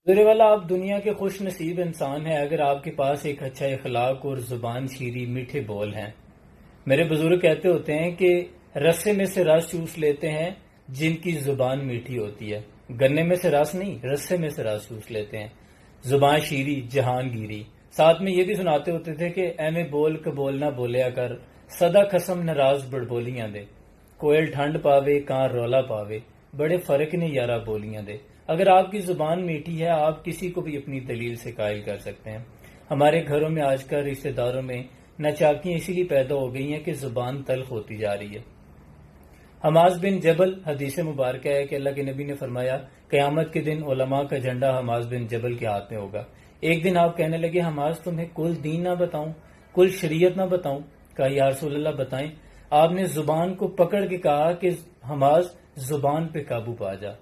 حضور والا آپ دنیا کے خوش نصیب انسان ہیں اگر آپ کے پاس ایک اچھا اخلاق اور زبان شیریں میٹھے بول ہیں۔ میرے بزرگ کہتے ہوتے ہیں کہ رسے میں سے رس چوس لیتے ہیں جن کی زبان میٹھی ہوتی ہے، گنے میں سے رس نہیں، رسے میں سے رس چوس لیتے ہیں۔ زبان شیریں جہان گیری، ساتھ میں یہ بھی سناتے ہوتے تھے کہ ایویں بول قبول نہ بولیا کر، سدا قسم ناراض بڑبولیاں دے، کوئل ٹھنڈ پاوے کان رولا پاوے، بڑے فرق نے یارا بولیاں دے۔ اگر آپ کی زبان میٹھی ہے آپ کسی کو بھی اپنی دلیل سے قائل کر سکتے ہیں۔ ہمارے گھروں میں آج کل رشتہ داروں میں ناچاکیاں اسی لیے پیدا ہو گئی ہیں کہ زبان تلخ ہوتی جا رہی ہے۔ حماز بن جبل، حدیث مبارکہ ہے کہ اللہ کے نبی نے فرمایا قیامت کے دن علماء کا جھنڈا حماز بن جبل کے ہاتھ میں ہوگا۔ ایک دن آپ کہنے لگے حماز تمہیں کل دین نہ بتاؤں، کل شریعت نہ بتاؤں؟ کہا یا رسول اللہ بتائیں۔ آپ نے زبان کو پکڑ کے کہا کہ حماز زبان پہ قابو پا جا،